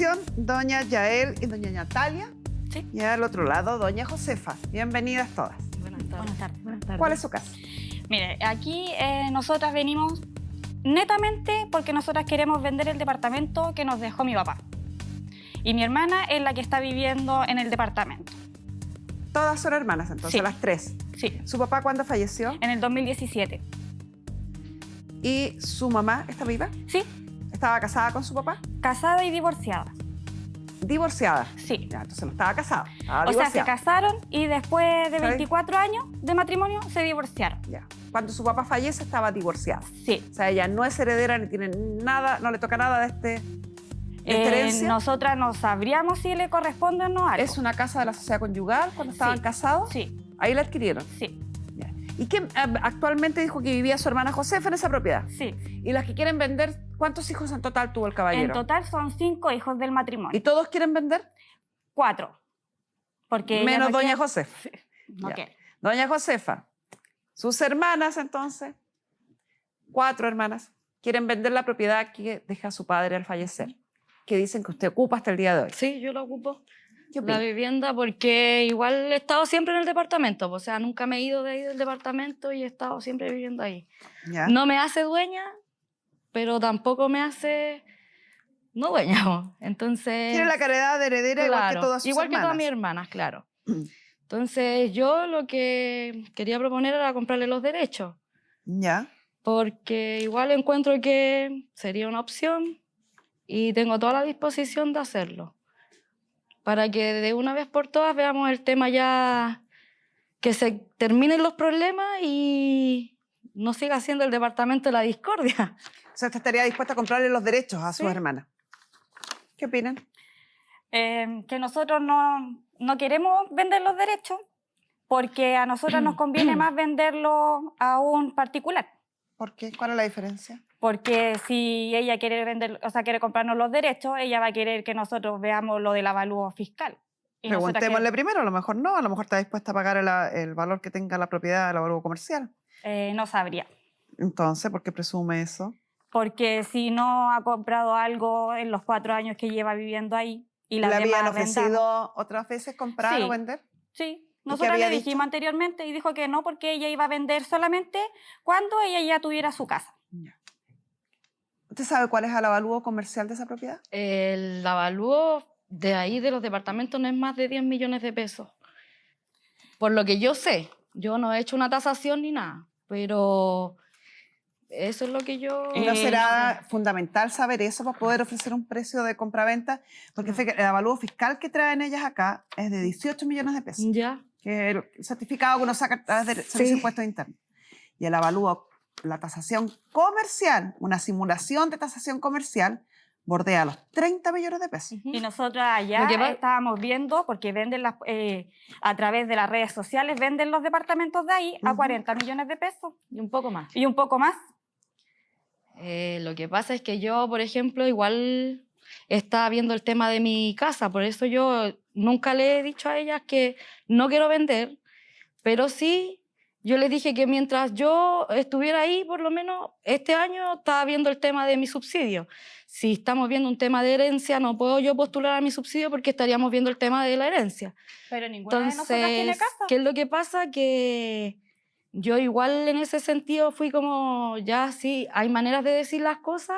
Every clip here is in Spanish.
televisión, doña Yael y doña Natalia. Sí. Y al otro lado, doña Josefa. Bienvenidas todas. Buenas tardes. Buenas tardes. ¿Cuál es su casa? Mire, aquí nosotras venimos netamente porque nosotras queremos vender el departamento que nos dejó mi papá. Y mi hermana es la que está viviendo en el departamento. Todas son hermanas, entonces, Sí. las tres. Sí, ¿Su papá cuándo falleció? en el 2017. ¿Y su mamá está viva? Sí, ¿Estaba casada con su papá? casada y divorciada. Divorciada. Sí. Ya, entonces no estaba casada, estaba O sea, se divorciada. casaron y después de ¿Sí? 24 años de matrimonio se divorciaron. Ya. Cuando su papá fallece, estaba divorciada. Sí. O sea, ella no es heredera ni tiene nada, no le toca nada de esta herencia. Nosotras no sabríamos si le corresponde o no algo. Es una casa de la sociedad conyugal cuando estaban Sí. casados. Sí, Ahí la adquirieron. sí, Ya. ¿Y quién actualmente dijo que vivía su hermana Josefa en esa propiedad? sí. Y las que quieren vender, ¿cuántos hijos en total tuvo el caballero? En total son 5 hijos del matrimonio. ¿Y todos quieren vender? 4. Porque ella Menos no doña quiere- Josefa. No Ya. quiere. Doña Josefa, sus hermanas entonces, 4 hermanas, quieren vender la propiedad que deja su padre al fallecer, que dicen que usted ocupa hasta el día de hoy. Sí, yo lo ocupo, ¿Qué la opina? vivienda, porque igual he estado siempre en el departamento, o sea, nunca me he ido de ahí del departamento y he estado siempre viviendo ahí. ¿Ya? No me hace dueña, pero tampoco me hace no dueña, po. Entonces... Tiene la calidad de heredera igual que claro, todas sus igual que todas hermanas. mis hermanas, claro. Entonces yo lo que quería proponer era comprarle los derechos, ¿Ya? porque igual encuentro que sería una opción y tengo toda la disposición de hacerlo. Para que de una vez por todas veamos el tema ya, que se terminen los problemas y no siga siendo el departamento de la discordia. O sea, usted estaría dispuesta a comprarle los derechos a sus Sí. hermanas. ¿Qué opinan? Que nosotros no queremos vender los derechos porque a nosotros nos conviene más venderlo a un particular. ¿Por qué? ¿Cuál es la diferencia? Porque si ella quiere vender, o sea, quiere comprarnos los derechos, ella va a querer que nosotros veamos lo del avalúo fiscal. Y nosotras Preguntémosle primero, a lo mejor no, a lo mejor está dispuesta a pagar el valor que tenga la propiedad, el valor comercial. no sabría. Entonces, ¿por qué presume eso? Porque si no ha comprado algo en los 4 años que lleva viviendo ahí y ¿Le las habían demás ofrecido vendamos. otras veces comprar Sí. o vender? Sí, qué nosotros había le dicho? dijimos anteriormente y dijo que no porque ella iba a vender solamente cuando ella ya tuviera su casa. ¿Usted sabe cuál es el avalúo comercial de esa propiedad? El avalúo de ahí de los departamentos no es más de 10 millones de pesos. Por lo que yo sé, yo no he hecho una tasación ni nada, pero eso es lo que yo... ¿Y no no será fundamental saber eso para poder ofrecer un precio de compra-venta? Porque fíjate, el avalúo fiscal que traen ellas acá es de 18 millones de pesos, Ya. que es el certificado que uno saca a través del Servicio de Impuestos Internos. Y el avalúo, la tasación comercial, una simulación de tasación comercial, bordea los 30 millones de pesos. Y nosotros allá Lo que va- estábamos viendo, porque venden a través de las redes sociales, venden los departamentos de ahí a Ujú. 40 millones de pesos Y un poco más. y un poco más. Lo que pasa es que yo, por ejemplo, igual estaba viendo el tema de mi casa, por eso yo nunca le he dicho a ellas que no quiero vender, pero sí yo les dije que mientras yo estuviera ahí, por lo menos este año estaba viendo el tema de mi subsidio. Si estamos viendo un tema de herencia, no puedo yo postular a mi subsidio porque estaríamos viendo el tema de la herencia. Pero ninguna de nosotras tiene Entonces, casa. ¿qué es lo que pasa? Que yo igual en ese sentido fui como, ya sí, hay maneras de decir las cosas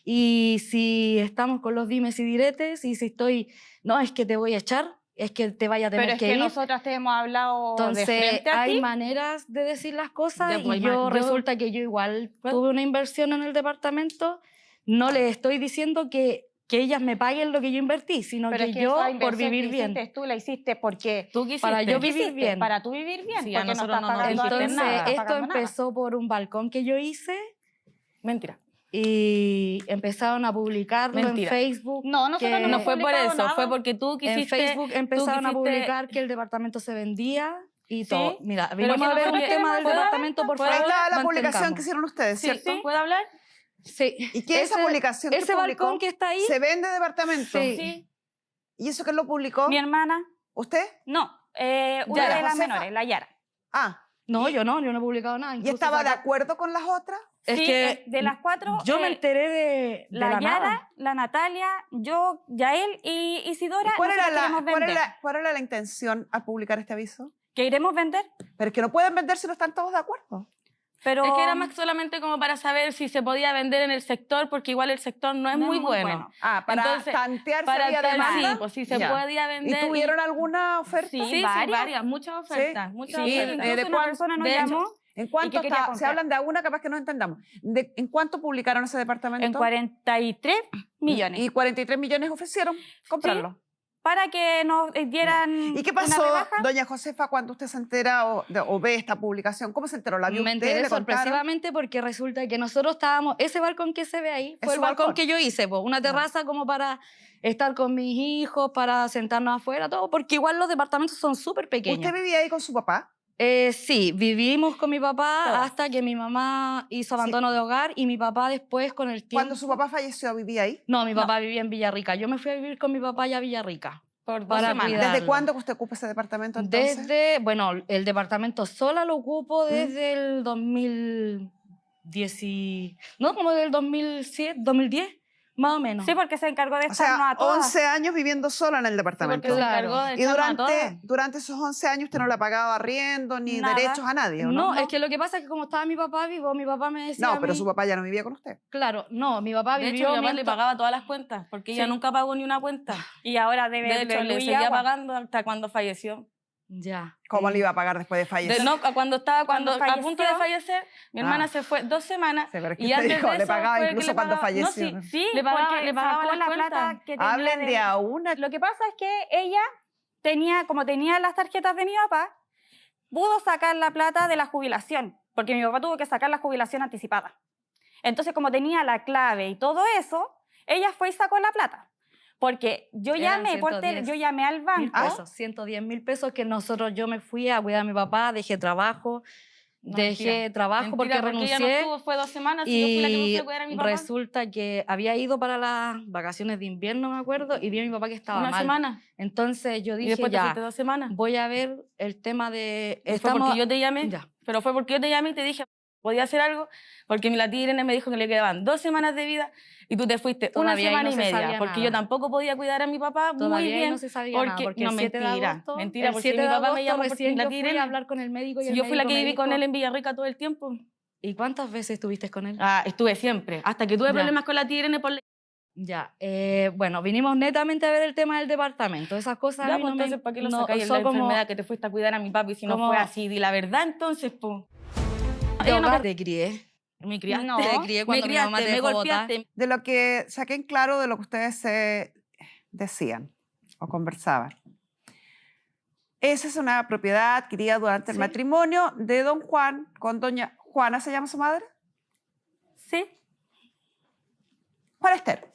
y si estamos con los dimes y diretes y si estoy, no, es que te voy a echar, es que te vaya a tener Pero es que que ir. nosotras te hemos hablado de Entonces, frente a hay ti. maneras de decir las cosas Ya, pues, y yo yo- resulta que yo igual tuve una inversión en el departamento, no les estoy diciendo que ellas me paguen lo que yo invertí, sino Pero que es que yo, esa por inversión vivir que bien. hiciste, tú la hiciste porque Tú quisiste. Para yo ¿Qué vivir hiciste? bien. Para tú vivir bien, Sí, a porque no nosotros estás no nos pagando dijiste Entonces, nada, esto pagando nada. empezó por un balcón que yo hice Mentira. y empezaron a publicarlo Mentira. en Facebook. No, nosotros que no No hemos fue por publicado eso, nada. fue porque tú En quisiste. Facebook empezaron a quisiste- publicar que el departamento se vendía y todo. Sí, Mira, pero venimos que a ver un nosotros tema del queremos- departamento, por ¿puedo Ahí favor. estaba la publicación mantengamos. que hicieron ustedes, Sí, ¿cierto? sí, ¿puedo hablar? Sí. ¿Y qué es esa publicación que Ese publicó? balcón que está ahí, ¿Se vende departamento? Sí. Sí. ¿Y eso quién lo publicó? Mi hermana, ¿Usted? no, una Yara. de las Josefa. menores, la Yara. Ah, No, yo no he publicado nada. ¿Y Incluso estaba de saca- acuerdo con las otras? Es Sí, que de las 4, yo me enteré de la la Yara, nada. la Natalia, yo, Yael y Isidora, ¿Y cuál era, nosotras queremos vender. cuál era la intención al publicar este aviso? ¿Que iremos vender? Pero es que no pueden vender si no están todos de acuerdo. Pero Es que era más solamente como para saber si se podía vender en el sector, porque igual el sector no es No muy bueno. Ah, para Entonces, tantear si Para había tal, demanda. sí, pues si se Ya. podía ¿Y vender. tuvieron alguna oferta? Sí, varias, muchas ofertas. Muchas sí, ofertas. incluso ¿de una cuán- persona nos de hecho, llamó ¿En cuánto y que quería está? Se comprar. hablan de una, capaz que no entendamos. ¿En cuánto publicaron ese departamento? en 43 millones. Y 43 millones ofrecieron comprarlo. Para que nos dieran ¿Y qué una pasó, rebaja. doña Josefa, cuando usted se entera o ve esta publicación? ¿Cómo se enteró? ¿La vio Me usted? enteré ¿Le contaron? sorpresivamente porque resulta que nosotros estábamos, ese balcón que se ve ahí, Es fue el su balcón balcón. que yo hice, po, una terraza como para estar con mis hijos, para sentarnos afuera, todo, porque igual los departamentos son súper pequeños. ¿Usted vivía ahí con su papá? Sí, vivimos con mi papá Todas. hasta que mi mamá hizo abandono de hogar y mi papá después con el tiempo... Cuando su papá falleció, ¿vivía ahí? No, mi papá vivía en Villarrica. Yo me fui a vivir con mi papá allá a Villarrica. Por 2 Para semanas. cuidar. ¿Desde cuándo que usted ocupa ese departamento entonces? Desde, bueno, el departamento sola lo ocupo desde el 2010, no, como del 2007, 2010, más o menos. Sí, porque se encargó de O estarnos sea, a todas. 11 años viviendo sola en el departamento. Porque se Claro. encargó de Y echarnos a todas. durante esos 11 años usted no le ha pagado arriendo ni Nada. derechos a nadie, ¿o no, no? es que lo que pasa es que como estaba mi papá vivo, mi papá me decía No, a pero mí- su papá ya no vivía con usted. Claro, no, mi papá De vivió hecho, mi papá le mientras- pagaba todas las cuentas, porque ella Sí. nunca pagó ni una cuenta. Y ahora debe De hecho, de le luz y seguía agua. pagando hasta cuando falleció. Ya. ¿Cómo le iba a pagar después de fallecer? No, cuando estaba Cuando a punto de falleció. fallecer, mi hermana Ah. se fue 2 semanas. Sí, pero es que y usted antes dijo, de le eso pagaba fue que incluso le cuando pagaba- no, falleció. sí, Sí, Le pagaba- porque le pagaba sacó las la cuentas. plata que tenía Hablen de a una. Lo que pasa es que ella tenía, como tenía las tarjetas de mi papá, pudo sacar la plata de la jubilación, porque mi papá tuvo que sacar la jubilación anticipada. Entonces, como tenía la clave y todo eso, ella fue y sacó la plata. Porque yo Eran llamé, 110 yo llamé al mil banco. pesos, 110.000 pesos que yo me fui a cuidar a mi papá, dejé trabajo, No, dejé mentira. trabajo Mentira, porque ella renuncié. no estuvo, fue 2 semanas y yo fui la que me fui Y a cuidar a mi papá. resulta que había ido para las vacaciones de invierno, me acuerdo, y vi a mi papá que estaba Una mal. semana. Entonces yo Y dije, después te ya, fuiste 2 semanas. voy a ver el tema de... Y fue porque yo te llamé. Ya. Pero fue porque yo te llamé y te dije, podía hacer algo, porque la tía Irene me dijo que le quedaban 2 semanas de vida y tú te fuiste Todavía ahí una no semana se y media, sabía porque nada. yo tampoco podía cuidar a mi papá muy Todavía ahí bien. no se sabía nada, porque no, el 7 de mentira, agosto, mentira, el porque 7 mi de papá agosto me llamó por recién la yo tía fui Irene. a hablar con el médico y Si el yo fui la médico que me viví con dijo- él en Villarrica todo el tiempo. ¿Y cuántas veces estuviste con él? Ah, estuve siempre, hasta que tuve Ya. problemas con la tía Irene por la... Ya, bueno, vinimos netamente a ver el tema del departamento, esas cosas a Ya, mí pues no me- entonces, ¿para qué lo no, sacáis en son la como enfermedad que te fuiste a cuidar a mi papi si no como- fue así? Di la verdad, entonces, pues. de Ella no hogar te crié. me criaste, No, te crié cuando mi mamá te me dejó botar. golpeaste. De lo que saqué en claro de lo que ustedes decían o conversaban. Esa es una propiedad adquirida durante el Sí. matrimonio de don Juan con doña Juana, ¿se llama su madre? Sí. Juan Esther.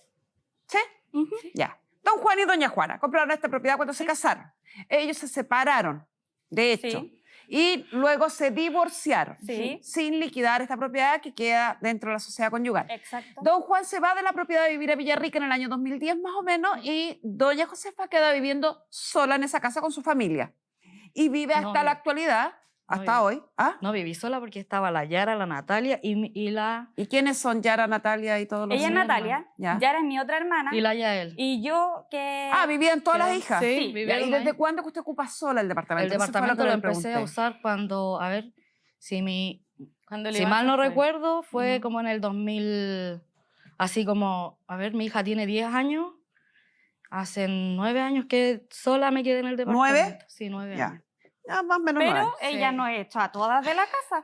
¿Sí? Ujú. Ya. Don Juan y doña Juana compraron esta propiedad cuando se casaron. Ellos se separaron, de hecho, Sí. y luego se divorciaron Sí. sin liquidar esta propiedad que queda dentro de la sociedad conyugal. Exacto. Don Juan se va de la propiedad a vivir a Villarrica en el año 2010 más o menos y doña Josefa queda viviendo sola en esa casa con su familia. Y vive No, hasta la vive. actualidad, hasta vive. hoy. ¿Ah? No, viví sola porque estaba la Yara, la Natalia y la ¿Y quiénes son Yara, Natalia y todos los Ella es mi Natalia, Ya. Yara es mi otra hermana, Yael. y yo que... Ah, vivían todas las Que- hijas. sí, Sí. Ya, vivieron ¿y desde ahí. cuándo que usted ocupa sola el departamento? El Eso fue departamento que lo le empecé a pregunté. usar cuando, a ver, Cuando si mal no fue. recuerdo, fue Ujú. como en el 2000, así como, a ver, mi hija tiene 10 años, hace 9 años que sola me quedé en el departamento. Sí, 9 Ya. años. Ya, más o menos Pero nueve. ella Sí. nos echó a todas de la casa.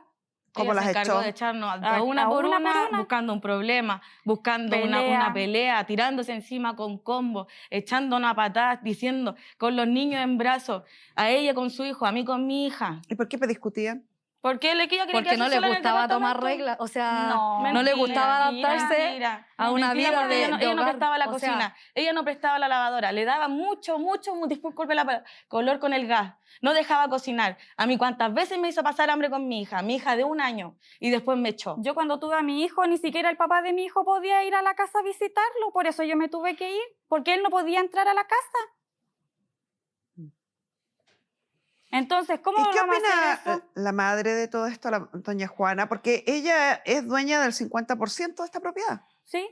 ¿Cómo Ella las se encargó echó? de echarnos A una por una una, por una. buscando un problema, buscando Pelea. una pelea, tirándose encima con combos, echándonos a patadas, diciendo con los niños en brazos, a ella con su hijo, a mí con mi hija. ¿Y por qué discutían? ¿Por qué ella quería Porque no le sola en el gustaba tomar departamento? reglas, o sea, No, no le mentira, gustaba mentira, adaptarse Mentira. a una Mentira, vida porque de, ella no, de ella no hogar. prestaba la O cocina, sea, ella no prestaba la lavadora, le daba mucho, disculpe la palabra, color con el gas, no dejaba cocinar. A mí cuántas veces me hizo pasar hambre con mi hija de 1 año, y después me echó. Yo cuando tuve a mi hijo, ni siquiera el papá de mi hijo podía ir a la casa a visitarlo, por eso yo me tuve que ir, porque él no podía entrar a la casa. Entonces, ¿cómo ¿Y qué vamos a hacer opina eso? la madre de todo esto, la doña Juana? Porque ella es dueña del 50% de esta propiedad. ¿Sí?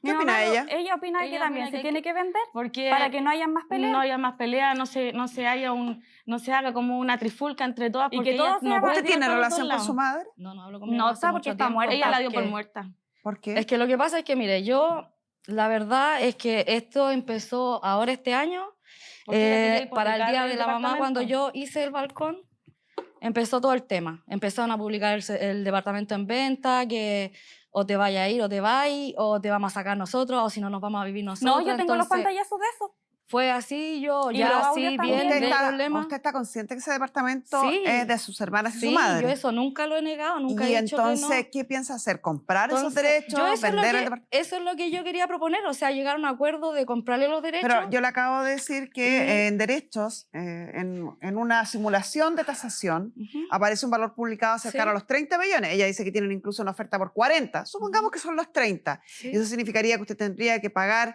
¿Qué opina ella? Ella opina que Ella también opina se que tiene que vender Porque para que no haya más peleas. no haya más pelea, no se haga como una trifulca entre todas, Y porque que ella todo sea no puede ¿Usted tirar tiene para los relación dos con su lados. madre? No hablo con mi No mamá hace está porque mucho está tiempo. muerta. Ella la dio por porque- muerta. ¿Por qué? Es que lo que pasa es que, mire, la verdad es que esto empezó ahora este año, Porque ella quería para el Día hipotecar de el la Mamá, cuando departamento. yo hice el balcón, empezó todo el tema. Empezaron a publicar el departamento en venta, que o te vaya a ir o te vais, o te vamos a sacar nosotros, o si no nos vamos a vivir nosotros. No, yo tengo los Entonces, pantallazos de eso. fue así, yo Y ya los así audios también. bien, ¿Usted no hay problema. usted está consciente que ese departamento Sí, es de sus hermanas y su sí, madre? yo eso nunca lo he negado, nunca Y he dicho entonces, que no. ¿qué piensa hacer? ¿Comprar esos Entonces, derechos? yo eso ¿Vender el es, departamento? eso es lo que yo quería proponer, o sea, llegar a un acuerdo de comprarle los derechos. Pero yo le acabo de decir que Y- en derechos, en una simulación de tasación, Ujú. aparece un valor publicado cercano Sí. a los 30 millones. Ella dice que tienen incluso una oferta por 40. Supongamos que son los 30. Sí. Eso significaría que usted tendría que pagar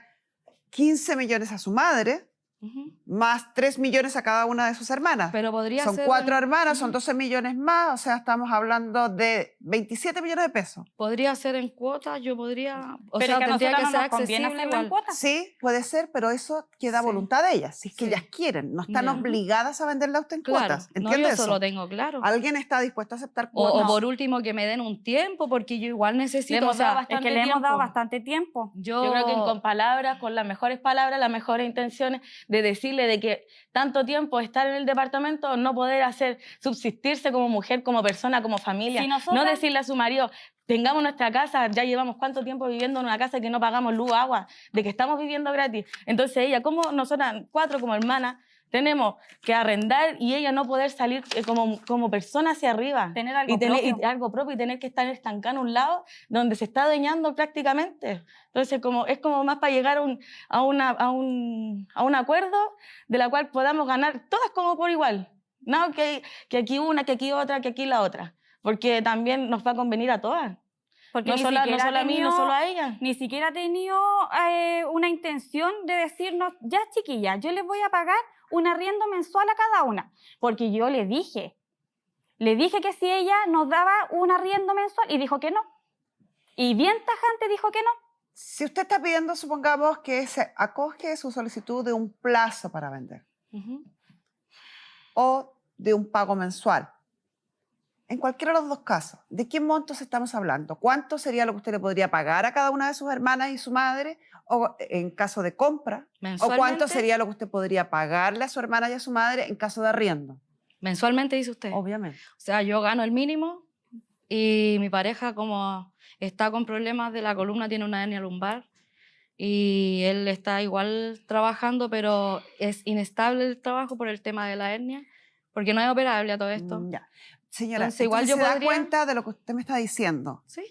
15 millones a su madre, Ujú. más 3 millones a cada una de sus hermanas. Pero podría Son ser 4 hermanas, son Ujú. 12 millones más, o sea, estamos hablando de 27 millones de pesos. Podría ser en cuotas, yo podría, o Pero sea, es que a tendría nosotras que no ser nos conviene accesible hacerlo en igual. cuotas. Sí, puede ser, pero eso queda a Sí. voluntad de ellas, si es que Sí. ellas quieren. No están Ya. obligadas a venderla a usted en Claro, cuotas. no, yo ¿Entiende eso eso? lo tengo claro. ¿Alguien está dispuesto a aceptar O cuotas? por último que me den un tiempo, porque yo igual necesito, hemos o sea, dado Es que bastante le hemos dado tiempo. bastante tiempo. yo Yo creo que con palabras, con las mejores palabras, las mejores intenciones, de decirle de que tanto tiempo estar en el departamento, no poder hacer subsistirse como mujer, como persona, como familia. Si No nosotras- decirle a su marido, tengamos nuestra casa, ya llevamos cuánto tiempo viviendo en una casa que no pagamos luz, agua, de que estamos viviendo gratis. Entonces ella, como nosotras 4 como hermanas, tenemos que arrendar y ella no poder salir como persona hacia arriba. Tener algo y propio. algo propio y tener que estar estancada en un lado donde se está adueñando prácticamente. Entonces es como más para llegar a un acuerdo de la cual podamos ganar todas como por igual. No que aquí una, que aquí otra, que aquí la otra. Porque también nos va a convenir a todas. Porque No ni solo, no siquiera solo a mí, no tenido- solo a ella. Ni siquiera ha tenido una intención de decirnos, ya chiquillas, yo les voy a pagar un arriendo mensual a cada una. Porque yo le dije que si ella nos daba un arriendo mensual y dijo que no. Y bien tajante dijo que no. Si usted está pidiendo, supongamos que se acoge su solicitud de un plazo para vender Ujú. o de un pago mensual. En cualquiera de los dos casos, ¿de qué montos estamos hablando? ¿Cuánto sería lo que usted le podría pagar a cada una de sus hermanas y su madre o en caso de compra? ¿O cuánto Mensualmente, sería lo que usted podría pagarle a su hermana y a su madre en caso de arriendo? mensualmente dice usted. Obviamente. O sea, yo gano el mínimo y mi pareja, como está con problemas de la columna, tiene una hernia lumbar y él está igual trabajando, pero es inestable el trabajo por el tema de la hernia, porque no es operable a todo esto. Ya. Señora, Entonces, igual yo se da podría- cuenta de lo que usted me está diciendo. Sí,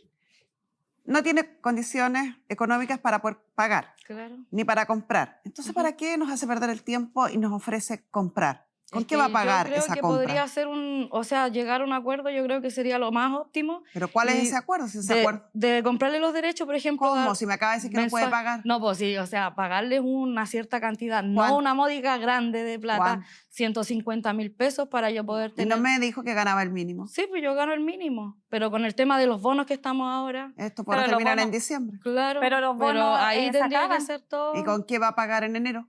No tiene condiciones económicas para poder pagar, claro. ni para comprar. Entonces, Ujú. ¿para qué nos hace perder el tiempo y nos ofrece comprar? ¿Con Es qué que va a pagar yo creo esa que compra? podría ser o sea, llegar a un acuerdo, yo creo que sería lo más óptimo. ¿Pero cuál es y ese acuerdo? Si ese de, acuerdo de comprarle los derechos, por ejemplo. ¿Cómo? dar Si me acaba de decir que no puede mensual- pagar. No, pues sí, o sea, pagarles una cierta cantidad, ¿Cuánto? no una módica grande de plata, ¿Cuánto? 150.000 pesos para yo poder Y tener. no me dijo que ganaba el mínimo. Sí, pues yo gano el mínimo, pero con el tema de los bonos que estamos ahora, Esto podrá Pero los terminar en bonos- diciembre. claro, Pero los bonos, ahí se tendría que acaban. hacer todo. ¿Y con qué va a pagar en enero?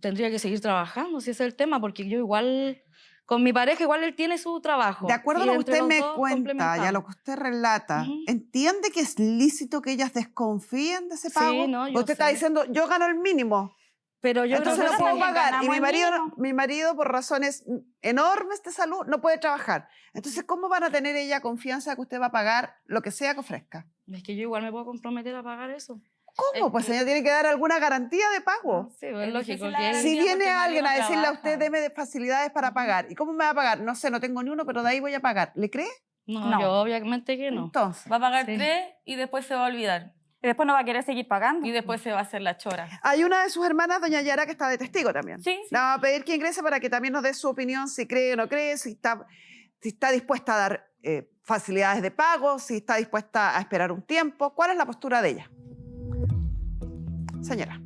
Tendría que seguir trabajando, si ese es el tema, porque yo igual, con mi pareja, igual él tiene su trabajo. De acuerdo a y lo que entre usted los me dos cuenta y a complementamos. lo que usted relata, Ujú. ¿entiende que es lícito que ellas desconfíen de ese Sí, pago? no, yo Usted está sé. diciendo, yo gano el mínimo, Pero yo entonces creo no que puedo sí. también pagar. Y ganamos mi el mínimo. marido, por razones enormes de salud, no puede trabajar. Entonces, ¿cómo van a tener ella confianza que usted va a pagar lo que sea que ofrezca? Es que yo igual me puedo comprometer a pagar eso. ¿Cómo? Es Pues que- ella tiene que dar alguna garantía de pago. Sí, pues es Es lógico difícil la que él- garantía. Si porque viene el marido alguien a no decirle a usted, trabaja. deme facilidades para pagar, ¿y cómo me va a pagar? No sé, no tengo ni uno, pero de ahí voy a pagar. ¿Le cree? No, No. yo obviamente que no. Entonces, Va a pagar Sí. 3 y después se va a olvidar. Y después no va a querer seguir pagando. Y después se va a hacer la chora. hay una de sus hermanas, doña Yara, que está de testigo también. Sí, Le vamos a pedir que ingrese para que también nos dé su opinión, si cree o no cree, si está dispuesta a dar facilidades de pago, si está dispuesta a esperar un tiempo. ¿Cuál es la postura de ella? Señora.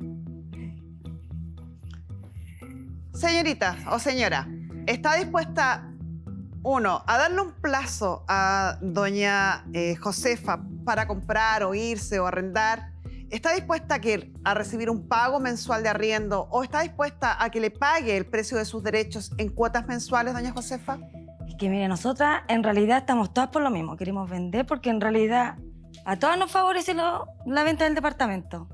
Señorita o señora, ¿está dispuesta, uno, a darle un plazo a doña Josefa para comprar o irse o arrendar? ¿Está dispuesta a recibir un pago mensual de arriendo o está dispuesta a que le pague el precio de sus derechos en cuotas mensuales, doña Josefa? Es que mire, nosotras en realidad estamos todas por lo mismo. Queremos vender porque en realidad a todas nos favorece la venta del departamento.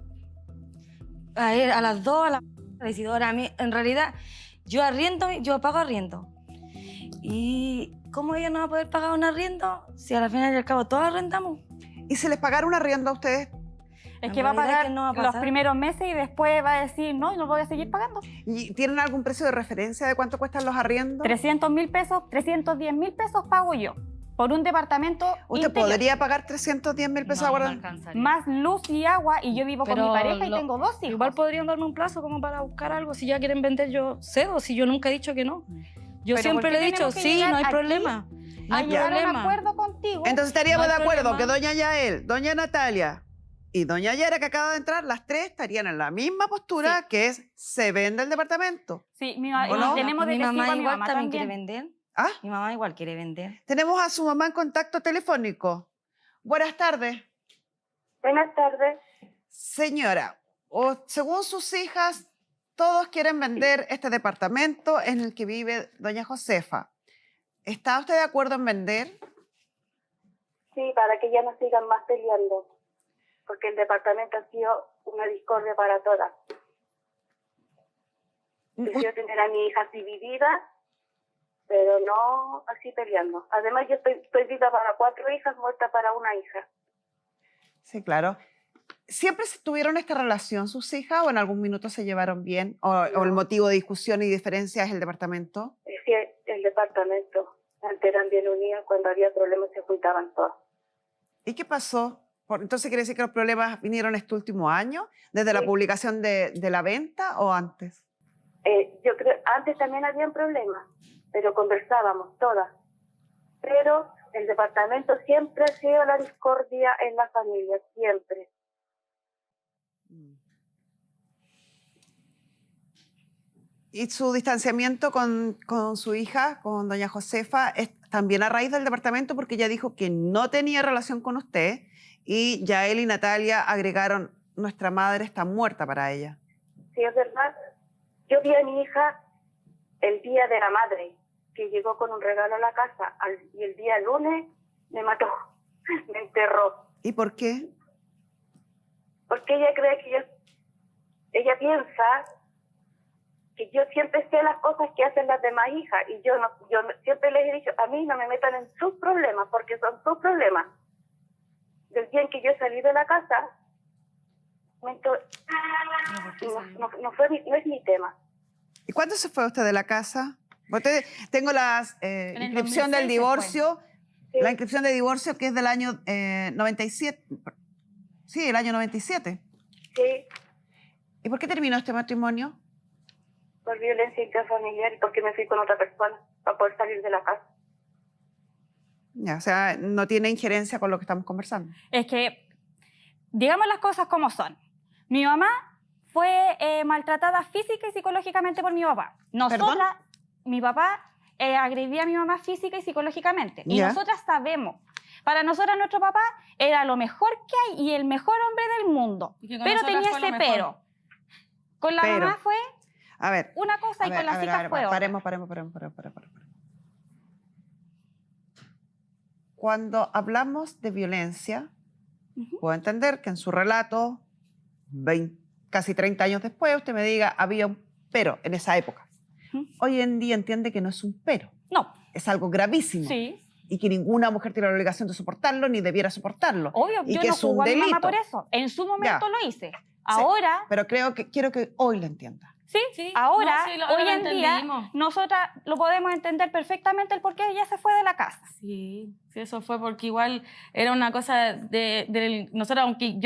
A las dos, a la Isidora, a mí, en realidad, yo pago arriendo. ¿Y cómo ella no va a poder pagar un arriendo si al final y al cabo todos arrendamos? ¿Y si les pagara un arriendo a ustedes? Es En que va a realidad pagar que no va a los pasar. primeros meses y después va a decir, no voy a seguir pagando. ¿Y tienen algún precio de referencia de cuánto cuestan los arriendos? 300.000 pesos, 310.000 pesos pago yo por un departamento ¿Usted interior. podría pagar 310.000 pesos No, ahora? no alcanzaría. Más luz y agua y yo vivo con Pero mi pareja y lo- tengo 2 hijos. Igual podrían darme un plazo como para buscar algo. Si ya quieren vender, yo cedo. Si yo nunca he dicho que no. Yo Pero siempre ¿por qué le he dicho, tenemos que sí, llegar no hay aquí problema. No a hay llegar a un problema. acuerdo contigo. Entonces estaríamos No hay de acuerdo problema. que doña Yael, doña Natalia y doña Yara, que acaba de entrar, las tres estarían en la misma postura, Sí. que es se vende el departamento. Sí, ¿O no? tenemos de mi testigo mamá a mi igual mamá también también. quiere vender. ¿Ah? Mi mamá igual quiere vender. Tenemos a su mamá en contacto telefónico. Buenas tardes. Buenas tardes. Señora, según sus hijas, todos quieren vender este departamento en el que vive doña Josefa. ¿Está usted de acuerdo en vender? Sí, para que ya no sigan más peleando, porque el departamento ha sido una discordia para todas. Prefiero tener a mi hija así vivida, pero no así peleando. Además, yo estoy viva para 4 hijas, muerta para una hija. Sí, claro. ¿Siempre tuvieron esta relación sus hijas o en algún minuto se llevaron bien? ¿O el motivo de discusión y diferencia es el departamento? Es que el departamento, antes eran bien unidas, cuando había problemas se juntaban todas. ¿Y qué pasó? Entonces, ¿quiere decir que los problemas vinieron este último año? ¿Desde la Sí. publicación de la venta o antes? Yo creo, antes también habían problemas, pero conversábamos todas. Pero el departamento siempre ha sido la discordia en la familia, siempre. ¿Y su distanciamiento con su hija, con doña Josefa, es también a raíz del departamento? Porque ella dijo que no tenía relación con usted y Yael y Natalia agregaron, nuestra madre está muerta para ella. Sí, es verdad. Yo vi a mi hija el día de la madre, que llegó con un regalo a la casa, y el día lunes me mató, me enterró. ¿Y por qué? Porque ella cree que ella piensa que yo siempre sé las cosas que hacen las demás hijas, y yo siempre les he dicho, a mí no me metan en sus problemas, porque son sus problemas. Del día en que yo salí de la casa, no es mi tema. ¿Y cuándo se fue usted de la casa? Tengo la el inscripción 2006 del se divorcio, Sí. la inscripción de divorcio que es del año 97. Sí, el año 97. Sí, ¿Y por qué terminó este matrimonio? por violencia intrafamiliar y porque me fui con otra persona para poder salir de la casa. Ya, o sea, no tiene injerencia con lo que estamos conversando. Es que, digamos las cosas como son. Mi mamá fue maltratada física y psicológicamente por mi papá. Nosotras, mi papá agredía a mi mamá física y psicológicamente. Y Ya. nosotras sabemos. Para nosotras, nuestro papá era lo mejor que hay y el mejor hombre del mundo. Y que con Pero nosotras tenía fue lo ese mejor. pero. Con la Pero. mamá fue A ver, una cosa y con las hijas fue otra. paremos. Cuando hablamos de violencia, puedo entender que en su relato, casi 30 años después, usted me diga, había un pero en esa época. Ujú. Hoy en día entiende que no es un pero, No, es algo gravísimo. sí. Y que ninguna mujer tiene la obligación de soportarlo ni debiera soportarlo. Obvio, y yo que no es un juzgo a mi mamá delito. por eso. En su momento Ya. lo hice. Ahora, Pero quiero que hoy lo entienda. sí, Sí, ahora, no, sí, ahora hoy lo en día, entendimos. nosotras lo podemos entender perfectamente el por qué ella se fue de la casa. Sí, sí, eso fue porque igual era una cosa de nosotros, aunque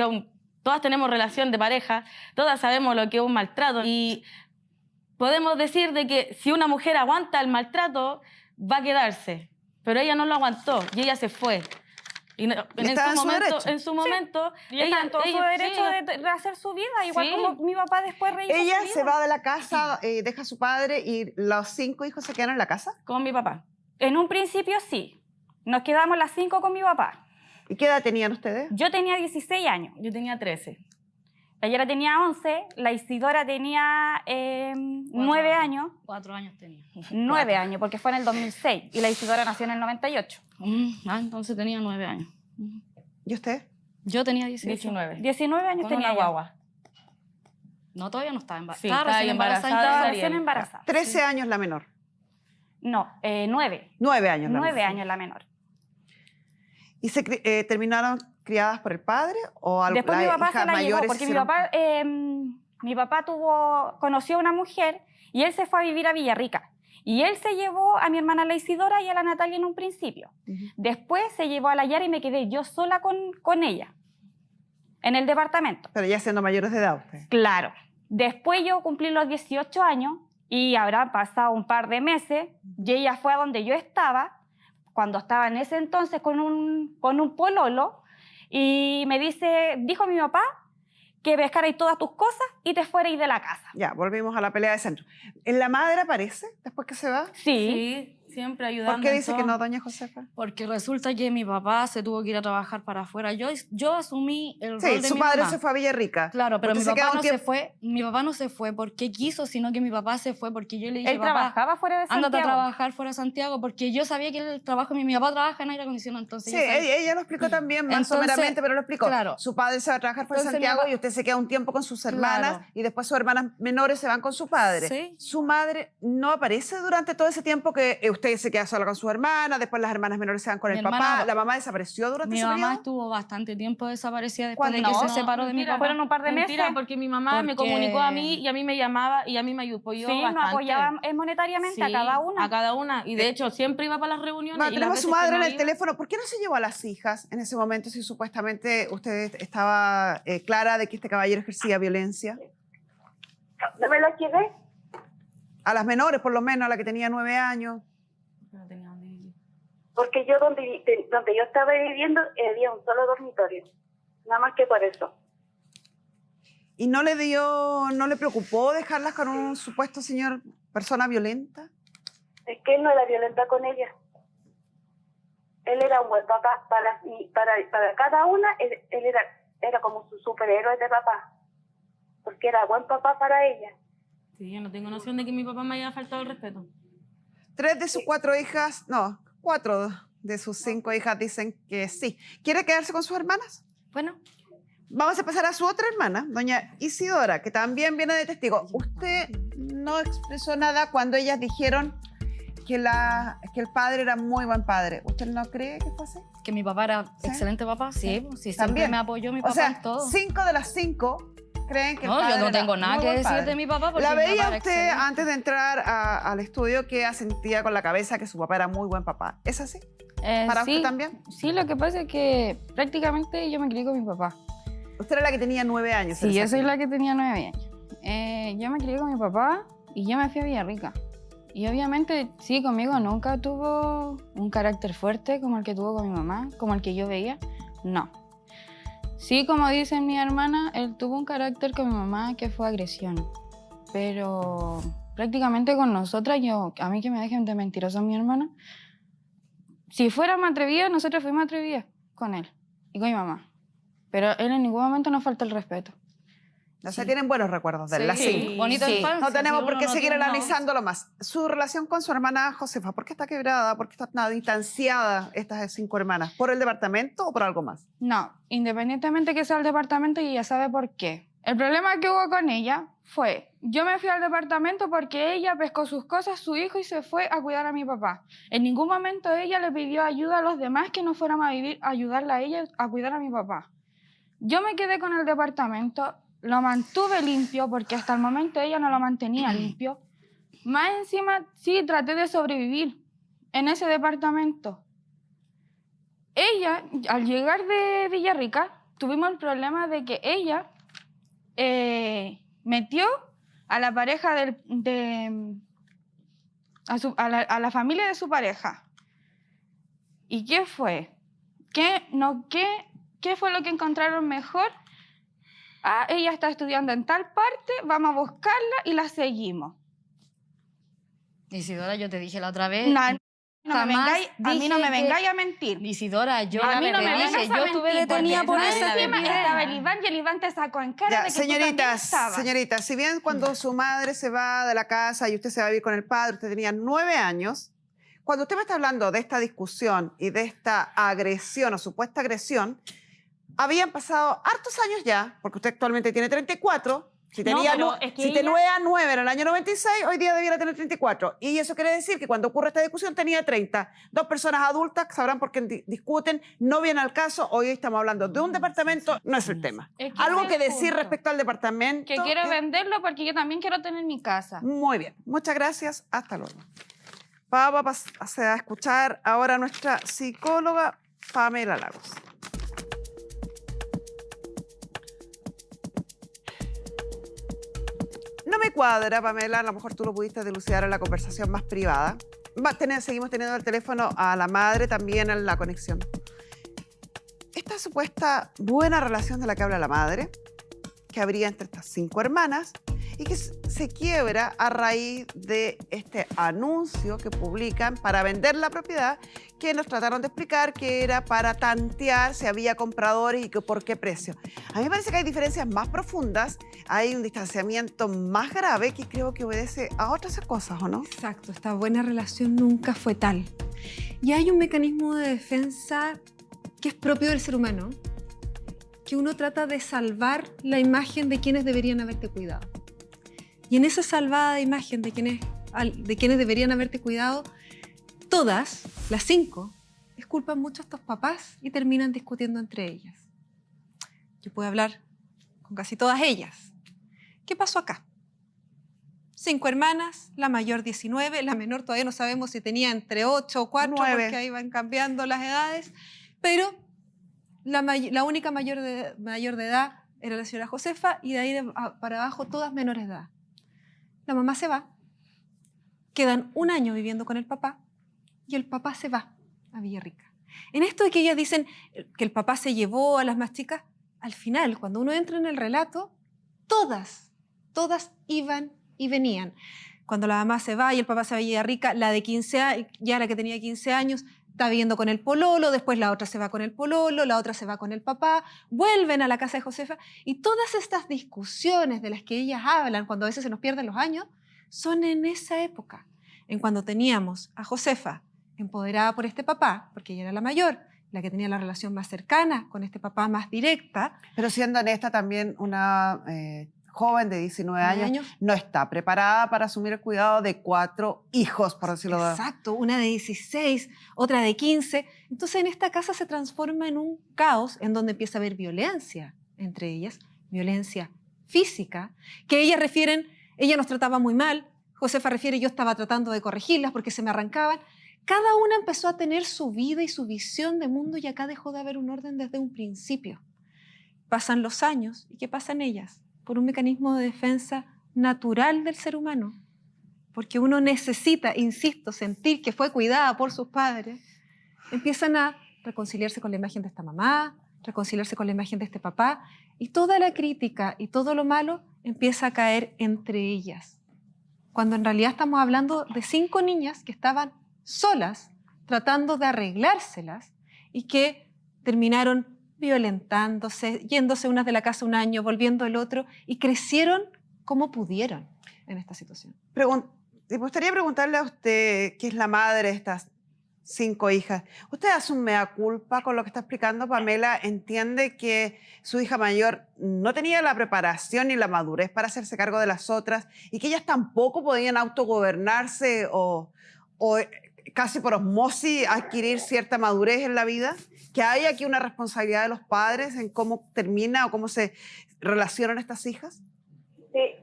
todas tenemos relación de pareja, todas sabemos lo que es un maltrato y podemos decir de que si una mujer aguanta el maltrato, va a quedarse, pero ella no lo aguantó y ella se fue. Y en estaba en su derecho. en su momento, Y ella en todo su derecho de rehacer su vida, igual Sí. como mi papá después rehizo Ella su vida. se va de la casa, deja a su padre y los 5 hijos se quedan en la casa. con mi papá. En un principio sí. Nos quedamos las 5 con mi papá. ¿Y qué edad tenían ustedes? Yo tenía 16 años. Yo tenía 13. La Yara tenía 11, la Isidora tenía 9 años. 4 años tenía. 9 años, porque fue en el 2006 y la Isidora nació en el 98. Entonces tenía 9 años. ¿Y usted? Yo tenía 18. 19. 19 años Con tenía una yo. guagua. No, todavía no estaba embarazada. Sí, estaba estaba recién embarazada. embarazada. Estaba Ariel. recién embarazada. 13 años la menor. No, 9. 9 años la 9 menor. años la menor. ¿Y se terminaron criadas por el padre o algo? Después mi papá se la llevó, mayores porque hicieron- mi papá conoció a una mujer y él se fue a vivir a Villarrica. Y él se llevó a mi hermana la Isidora y a la Natalia en un principio. Ujú. Después se llevó a la Yara y me quedé yo sola con ella, en el departamento. Pero ya siendo mayores de edad ustedes. Claro. Después yo cumplí los 18 años y habrá pasado un par de meses y ella fue a donde yo estaba, cuando estaba en ese entonces con un pololo, y me dijo mi papá que pescarais todas tus cosas y te fuerais de la casa. Ya, volvimos a la pelea de centro. ¿En la madre aparece después que se va? Sí. Sí, siempre ayudando. ¿Por qué en dice todo. que no, doña Josefa? Porque resulta que mi papá se tuvo que ir a trabajar para afuera. Yo asumí el Sí, rol de su mi padre mamá. se fue a Villarrica. Claro, pero Usted mi se queda papá un no se tiempo- fue. Mi papá no se fue porque quiso, sino que mi papá se fue porque yo le dije, Él papá, trabajaba fuera de Santiago. ándate a trabajar fuera de Santiago, porque yo sabía que el trabajo, mi papá trabaja en aire acondicionado, entonces Sí, yo sabía- ella lo explicó también, más Entonces, someramente, pero lo explicó. claro. Su padre se va a trabajar por Entonces, mi Santiago papá- y usted se queda un tiempo con sus hermanas Claro. y después sus hermanas menores se van con su padre. Sí. Su madre no aparece durante todo ese tiempo que usted se queda sola con sus hermanas, después las hermanas menores se van con Mi el papá. hermana- ¿La mamá desapareció durante Mi ese mamá periodo? estuvo bastante tiempo desaparecida después de ¿Cuánto? que No, se separó de mi mentira. papá. Fueron un par de Mentira, meses. porque mi mamá me Porque- comunicó a mí y a mí me llamaba y a mí me apoyó Sí, bastante. nos apoyaba monetariamente a Sí, cada una. A cada una. Y de hecho, siempre iba para las reuniones. Bueno, y tenemos a las su veces que madre en no el iba- teléfono. ¿Por qué no se llevó a las hijas en ese momento si supuestamente usted estaba clara de que este caballero ejercía violencia? ¿No me la llevé? A las menores, por lo menos, a la que tenía 9 años. No tenía dónde vivir. Porque yo donde yo estaba viviendo había un solo dormitorio. Nada más que por eso. ¿Y no le preocupó dejarlas con un supuesto señor, persona violenta? Es que él no era violenta con ella. Él era un buen papá. Para cada una, él era como su superhéroe de papá. Porque era buen papá para ella. Sí, yo no tengo noción de que mi papá me haya faltado el respeto. 3 de sus 4 hijas, no, 4 de sus 5 hijas dicen que sí. ¿Quiere quedarse con sus hermanas? Bueno, Vamos a pasar a su otra hermana, doña Isidora, que también viene de testigo. Usted no expresó nada cuando ellas dijeron que el padre era muy buen padre. ¿Usted no cree que fue así? que mi papá era ¿Sí? excelente papá, sí, sí, siempre También. me apoyó mi O papá sea, en todo. 5 de las 5 creen que el No, padre yo no era tengo nada muy que buen decir padre. de mi papá porque ¿La mi papá veía era usted excelente. antes de entrar al estudio que asentía con la cabeza que su papá era muy buen papá? ¿Es así? ¿Para Sí, usted también? sí, lo que pasa es que prácticamente yo me crié con mi papá. Usted era la que tenía 9 años. Sí, yo soy exacto. la que tenía 9 años. Yo me crié con mi papá y yo me fui a Villarrica. Y obviamente, sí, conmigo nunca tuvo un carácter fuerte como el que tuvo con mi mamá, como el que yo veía. No. Sí, como dicen mi hermana, él tuvo un carácter con mi mamá que fue agresión. Pero prácticamente con nosotras, a mí que me dejen de mentirosa mi hermana, si fuéramos atrevidas, nosotros fuimos atrevidas con él y con mi mamá. Pero él en ningún momento nos falta el respeto. O sea, tienen buenos recuerdos de él, las Sí, 5. bonita Sí. infancia. No tenemos si por uno qué no seguir tiene- no. analizándolo más. Su relación con su hermana Josefa, ¿por qué está quebrada? ¿Por qué está distanciada estas 5 hermanas? ¿Por el departamento o por algo más? No, independientemente que sea el departamento, ella sabe por qué. El problema que hubo con ella fue, yo me fui al departamento porque ella pescó sus cosas, su hijo, y se fue a cuidar a mi papá. En ningún momento ella le pidió ayuda a los demás que no fuéramos a vivir, a ayudarla a ella a cuidar a mi papá. Yo me quedé con el departamento, lo mantuve limpio porque hasta el momento ella no lo mantenía limpio. Más encima, sí, traté de sobrevivir en ese departamento. Ella, al llegar de Villarrica, tuvimos el problema de que ella metió a la pareja a la familia de su pareja. ¿Y qué fue? ¿Qué fue lo que encontraron mejor? Ah, ella está estudiando en tal parte, vamos a buscarla y la seguimos. Isidora, yo te dije la otra vez. No, a mí no me dije vengáis a mentir. Isidora, yo A mí no te me dije, vengas a yo estuve mentir, detenida porque por más ese encima tema. estaba el Iván y el Iván te sacó en cara Ya, de que tú también señoritas, estabas. señoritas, si bien cuando su madre se va de la casa y usted se va a vivir con el padre, usted tenía 9 años, cuando usted me está hablando de esta discusión y de esta agresión o supuesta agresión, habían pasado hartos años ya, porque usted actualmente tiene 34. Si tenía pero es que si ella- tenía 9 en el año 96, hoy día debiera tener 34. Y eso quiere decir que cuando ocurre esta discusión tenía 30. Dos personas adultas que sabrán por qué discuten, no viene al caso. Hoy estamos hablando de un departamento, no es el tema. Es que ¿Algo ese que es el decir punto. respecto al departamento? Que quiero venderlo porque yo también quiero tener mi casa. Muy bien, muchas gracias. Hasta luego. Vamos a escuchar ahora a nuestra psicóloga Pamela Lagos. No me cuadra, Pamela, a lo mejor tú lo pudiste dilucidar en la conversación más privada. Seguimos teniendo el teléfono a la madre también en la conexión. Esta supuesta buena relación de la que habla la madre, que habría entre estas 5 hermanas, y que se quiebra a raíz de este anuncio que publican para vender la propiedad, que nos trataron de explicar que era para tantear si había compradores y que por qué precio. A mí me parece que hay diferencias más profundas, hay un distanciamiento más grave que creo que obedece a otras cosas, ¿o no? Exacto, esta buena relación nunca fue tal. Y hay un mecanismo de defensa que es propio del ser humano, que uno trata de salvar la imagen de quienes deberían haberte cuidado. Y en esa salvada imagen de quienes deberían haberte cuidado, todas, las 5, disculpan mucho a estos papás y terminan discutiendo entre ellas. Yo puedo hablar con casi todas ellas. ¿Qué pasó acá? 5 hermanas, la mayor 19, la menor todavía no sabemos si tenía entre 8 o 4, 9. porque ahí van cambiando las edades, pero la única mayor de edad era la señora Josefa y de ahí para abajo todas menores de edad. La mamá se va, quedan 1 año viviendo con el papá y el papá se va a Villarrica. En esto de que ellas dicen que el papá se llevó a las más chicas, al final, cuando uno entra en el relato, todas iban y venían. Cuando la mamá se va y el papá se va a Villarrica, la de 15 años, ya la que tenía 15 años, está viviendo con el pololo, después la otra se va con el pololo, la otra se va con el papá, vuelven a la casa de Josefa y todas estas discusiones de las que ellas hablan cuando a veces se nos pierden los años, son en esa época, en cuando teníamos a Josefa empoderada por este papá, porque ella era la mayor, la que tenía la relación más cercana con este papá más directa. Pero siendo honesta, también una joven de 19 9 años no está preparada para asumir el cuidado de 4 hijos, por decirlo de Exacto, una de 16, otra de 15. Entonces en esta casa se transforma en un caos en donde empieza a haber violencia entre ellas, violencia física, que ellas refieren, ella nos trataba muy mal, Josefa refiere, yo estaba tratando de corregirlas porque se me arrancaban. Cada una empezó a tener su vida y su visión de mundo y acá dejó de haber un orden desde un principio. Pasan los años, ¿y qué pasa en ellas? Por un mecanismo de defensa natural del ser humano, porque uno necesita, insisto, sentir que fue cuidada por sus padres, empiezan a reconciliarse con la imagen de esta mamá, reconciliarse con la imagen de este papá, y toda la crítica y todo lo malo empieza a caer entre ellas. Cuando en realidad estamos hablando de 5 niñas que estaban solas, tratando de arreglárselas, y que terminaron violentándose, yéndose unas de la casa 1 año, volviendo el otro, y crecieron como pudieron en esta situación. Me gustaría preguntarle a usted, que es la madre de estas 5 hijas. ¿Usted hace un mea culpa con lo que está explicando Pamela? ¿Entiende que su hija mayor no tenía la preparación ni la madurez para hacerse cargo de las otras y que ellas tampoco podían autogobernarse o casi por osmosis adquirir cierta madurez en la vida? ¿Que hay aquí una responsabilidad de los padres en cómo termina o cómo se relacionan estas hijas? Sí,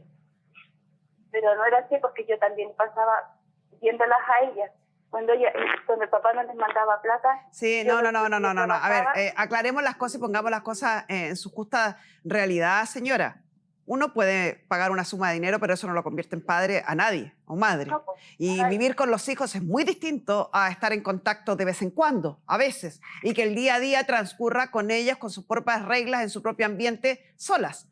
pero no era así porque yo también pasaba viéndolas a ellas. Cuando el papá no les mandaba plata. Sí, no. A ver, aclaremos las cosas y pongamos las cosas en su justa realidad, señora. Uno puede pagar una suma de dinero, pero eso no lo convierte en padre a nadie o madre. No, pues, Y ay, vivir con los hijos es muy distinto a estar en contacto de vez en cuando, a veces, y que el día a día transcurra con ellas, con sus propias reglas, en su propio ambiente, solas.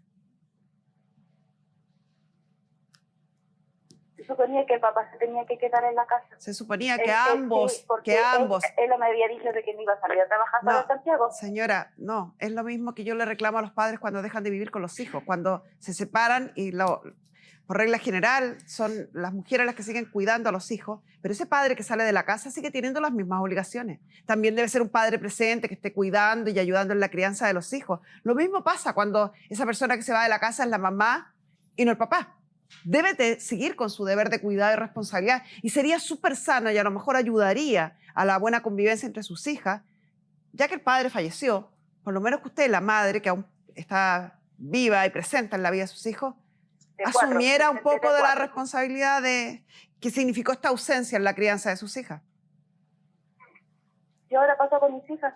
se suponía que el papá se tenía que quedar en la casa. Se suponía que Sí, ambos, porque que ambos... Él me había dicho de que no iba a salir a trabajar No, para Santiago. señora, no, es lo mismo que yo le reclamo a los padres cuando dejan de vivir con los hijos, cuando se separan y por regla general son las mujeres las que siguen cuidando a los hijos, pero ese padre que sale de la casa sigue teniendo las mismas obligaciones. También debe ser un padre presente que esté cuidando y ayudando en la crianza de los hijos. Lo mismo pasa cuando esa persona que se va de la casa es la mamá y no el papá. Debe seguir con su deber de cuidado y responsabilidad y sería súper sano y a lo mejor ayudaría a la buena convivencia entre sus hijas, ya que el padre falleció, por lo menos que usted, la madre, que aún está viva y presente en la vida de sus hijos, De cuatro, asumiera un poco de la cuatro. responsabilidad de que significó esta ausencia en la crianza de sus hijas. ¿Y ahora pasó con mis hijas?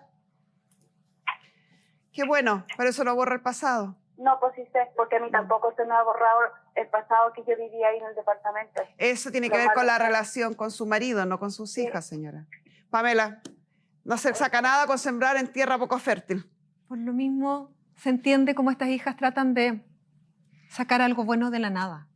Qué bueno, pero eso no borra el pasado. No, pues sí sé, porque a mí tampoco se me ha borrado el pasado que yo vivía ahí en el departamento. Eso tiene que Lo ver con malo la es- relación con su marido, no con sus hijas, señora. Pamela, no se saca nada con sembrar en tierra poco fértil. Por lo mismo, se entiende cómo estas hijas tratan de sacar algo bueno de la nada.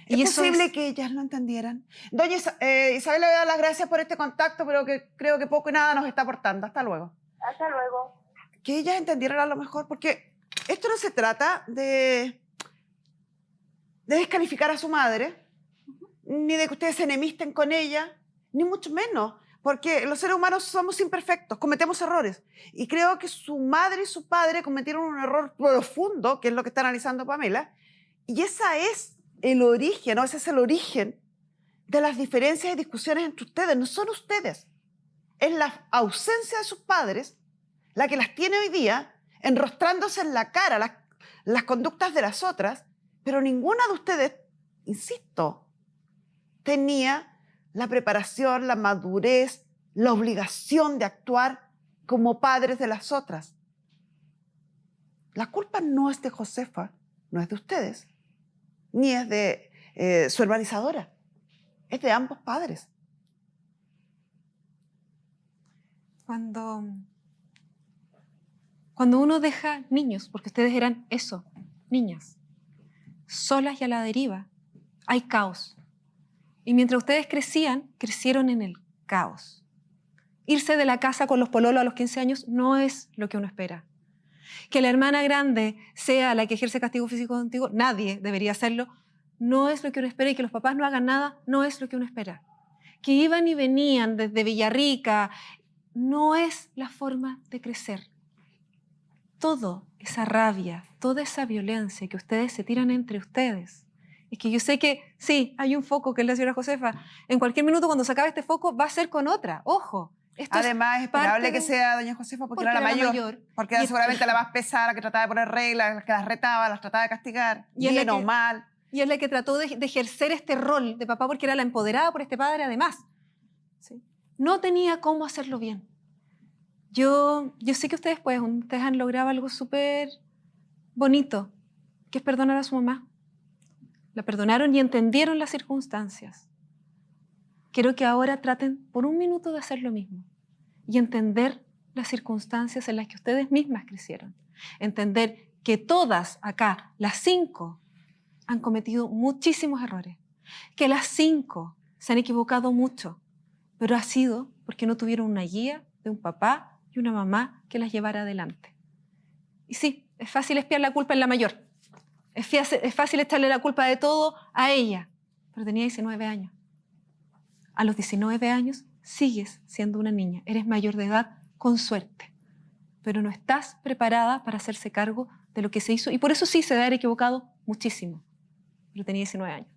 ¿Es Y eso posible es- que ellas lo entendieran? Doña Isabel, le voy a dar las gracias por este contacto, pero que creo que poco y nada nos está aportando. Hasta luego. Hasta luego. Que ellas entendieran a lo mejor, porque esto no se trata de descalificar a su madre, ni de que ustedes se enemisten con ella, ni mucho menos, porque los seres humanos somos imperfectos, cometemos errores. Y creo que su madre y su padre cometieron un error profundo, que es lo que está analizando Pamela, y esa es el origen, ¿no? Ese es el origen de las diferencias y discusiones entre ustedes. No son ustedes, es la ausencia de sus padres la que las tiene hoy día enrostrándose en la cara las conductas de las otras, pero ninguna de ustedes, insisto, tenía la preparación, la madurez, la obligación de actuar como padres de las otras. La culpa no es de Josefa, no es de ustedes, ni es de su hermanizadora, es de ambos padres. Cuando uno deja niños, porque ustedes eran eso, niñas, solas y a la deriva, hay caos. Y mientras ustedes crecían, crecieron en el caos. Irse de la casa con los pololos a los 15 años no es lo que uno espera. Que la hermana grande sea la que ejerce castigo físico contigo, nadie debería hacerlo, no es lo que uno espera. Y que los papás no hagan nada, no es lo que uno espera. Que iban y venían desde Villarrica, no es la forma de crecer. Toda esa rabia, toda esa violencia que ustedes se tiran entre ustedes, es que yo sé que sí, hay un foco que es la señora Josefa. En cualquier minuto cuando se acabe este foco va a ser con otra. Ojo. Esto Además, es parte esperable que de- sea doña Josefa porque porque era la era la mayor, mayor. porque Y era es- seguramente la más pesada, la que trataba de poner reglas, la que las retaba, las trataba de castigar, Y es la bien o que- mal. Y es la que trató de ejercer este rol de papá porque era la empoderada por este padre además. ¿Sí? No tenía cómo hacerlo bien. Yo sé que ustedes han logrado algo súper bonito, que es perdonar a su mamá. La perdonaron y entendieron las circunstancias. Quiero que ahora traten por un minuto de hacer lo mismo y entender las circunstancias en las que ustedes mismas crecieron. Entender que todas acá, las 5, han cometido muchísimos errores, que las 5 se han equivocado mucho, pero ha sido porque no tuvieron una guía de un papá y una mamá que las llevara adelante. Y sí, es fácil espiar la culpa en la mayor, es fácil echarle la culpa de todo a ella, pero tenía 19 años. A los 19 años sigues siendo una niña, eres mayor de edad con suerte, pero no estás preparada para hacerse cargo de lo que se hizo y por eso sí se debe haber equivocado muchísimo, pero tenía 19 años.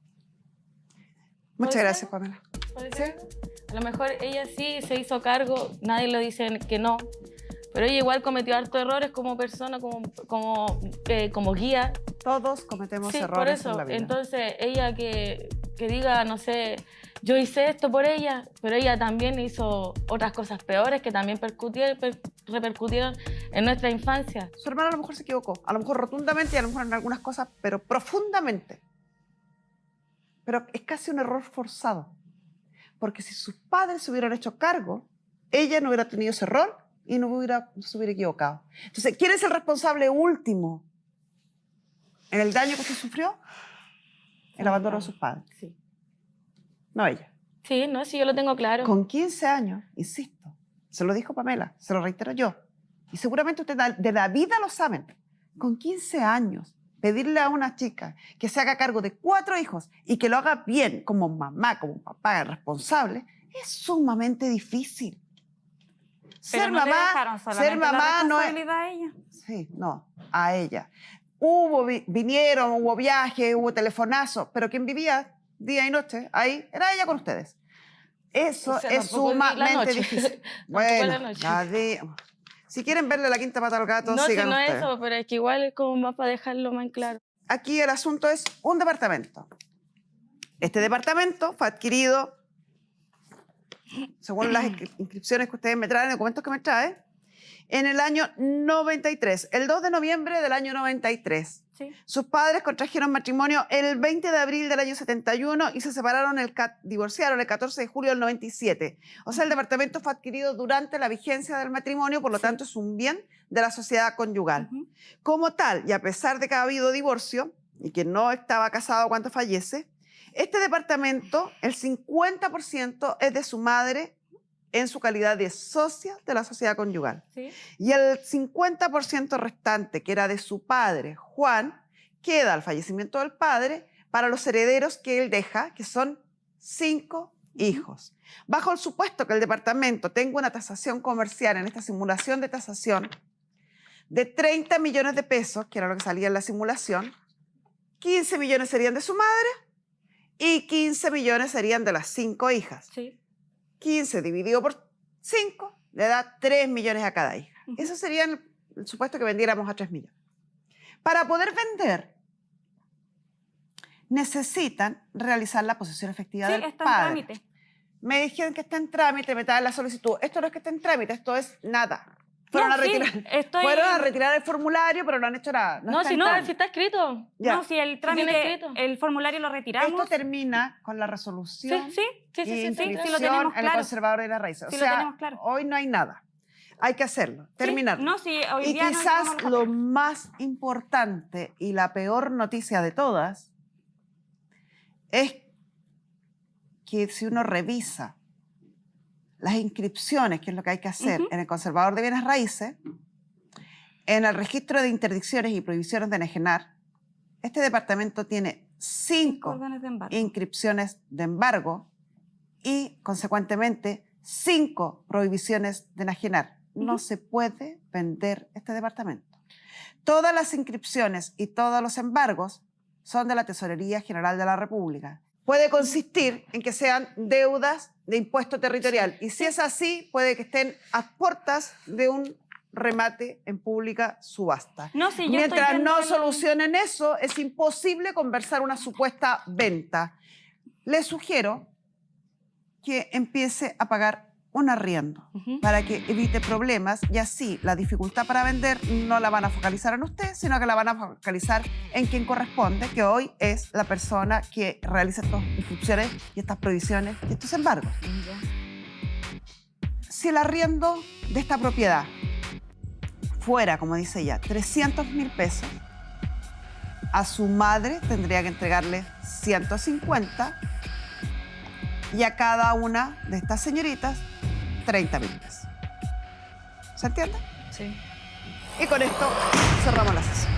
Muchas ¿Puede gracias, ser? Pamela. ¿Puede ser? A lo mejor ella sí se hizo cargo, nadie le dice que no, pero ella igual cometió hartos errores como persona, como guía. Todos cometemos Sí, por errores eso. en la vida. Entonces, ella que diga, no sé, yo hice esto por ella, pero ella también hizo otras cosas peores que también repercutieron en nuestra infancia. Su hermana a lo mejor se equivocó, a lo mejor rotundamente y a lo mejor en algunas cosas, pero profundamente. Pero es casi un error forzado, porque si sus padres se hubieran hecho cargo, ella no hubiera tenido ese rol y no se hubiera equivocado. Entonces, ¿quién es el responsable último en el daño que usted sufrió? El abandono de sus padres. Sí. No ella. Sí, no, sí, yo lo tengo claro. Con 15 años, insisto, se lo dijo Pamela, se lo reitero yo, y seguramente ustedes de la vida lo saben, con 15 años, pedirle a una chica que se haga cargo de 4 hijos y que lo haga bien como mamá, como papá responsable, es sumamente difícil. Pero Ser no le mamá, dejaron solamente ser mamá la no es... responsabilidad a ella. Sí, no, a ella. Vinieron, hubo viajes, hubo telefonazos, pero quien vivía día y noche ahí era ella con ustedes. Eso O sea, es tampoco vi la sumamente noche. difícil. Tampoco Bueno, la noche. si quieren verle la quinta pata al gato, No, si sigan no es ustedes. eso, pero es que igual es como más para dejarlo más en claro. Aquí el asunto es un departamento. Este departamento fue adquirido, según las inscripciones que ustedes me traen, documentos que me traen, en el año 93, el 2 de noviembre del año 93. Sí. Sus padres contrajeron matrimonio el 20 de abril del año 71 y se separaron, divorciaron el 14 de julio del 97. O sea, el departamento fue adquirido durante la vigencia del matrimonio, por lo tanto es un bien de la sociedad conyugal. Ujú. Como tal, y a pesar de que ha habido divorcio y que no estaba casado cuando fallece, este departamento, el 50% es de su madre en su calidad de socia de la sociedad conyugal. Sí. Y el 50% restante, que era de su padre, Juan, queda al fallecimiento del padre para los herederos que él deja, que son 5 hijos. Bajo el supuesto que el departamento tenga una tasación comercial en esta simulación de tasación de 30 millones de pesos, que era lo que salía en la simulación, 15 millones serían de su madre y 15 millones serían de las 5 hijas. Sí. 15 dividido por 5 le da 3 millones a cada hija. Eso sería el supuesto que vendiéramos a 3 millones. Para poder vender, necesitan realizar la posesión efectiva Sí, del está en padre. trámite. Me dijeron que está en trámite, me traen la solicitud. Esto no es que esté en trámite, esto es nada. Fueron, No, a, sí, retirar, estoy- fueron a retirar el formulario, pero no han hecho nada. No, está si en no, trámite. si está escrito. Ya. No, si el tiene trámite, escrito. el formulario lo retiramos. Esto termina con la resolución Sí, y sí, lo inscripción tenemos en el claro. conservador de las raíces. O Sí, lo sea, tenemos claro. hoy no hay nada. Hay que hacerlo, terminar. No, sí, hoy Y día no quizás llevamos los lo papeles. más importante y la peor noticia de todas es que si uno revisa las inscripciones, que es lo que hay que hacer en el conservador de bienes raíces, en el registro de interdicciones y prohibiciones de enajenar, este departamento tiene 5 Órdenes de embargo. inscripciones de embargo y, consecuentemente, 5 prohibiciones de enajenar. No se puede vender este departamento. Todas las inscripciones y todos los embargos son de la Tesorería General de la República. Puede consistir en que sean deudas de impuesto territorial. Y si es así, puede que estén a puertas de un remate en pública subasta. No, sí, yo Mientras estoy viendo no el- solucionen eso, es imposible conversar una supuesta venta. Les sugiero que empiece a pagar un arriendo para que evite problemas y así la dificultad para vender no la van a focalizar en usted, sino que la van a focalizar en quien corresponde, que hoy es la persona que realiza estas inscripciones y estas prohibiciones y estos embargos. Si el arriendo de esta propiedad fuera, como dice ella, 300.000 pesos, a su madre tendría que entregarle 150 y a cada una de estas señoritas 30.000 pesos. ¿Se entiende? Sí. Y con esto cerramos la sesión.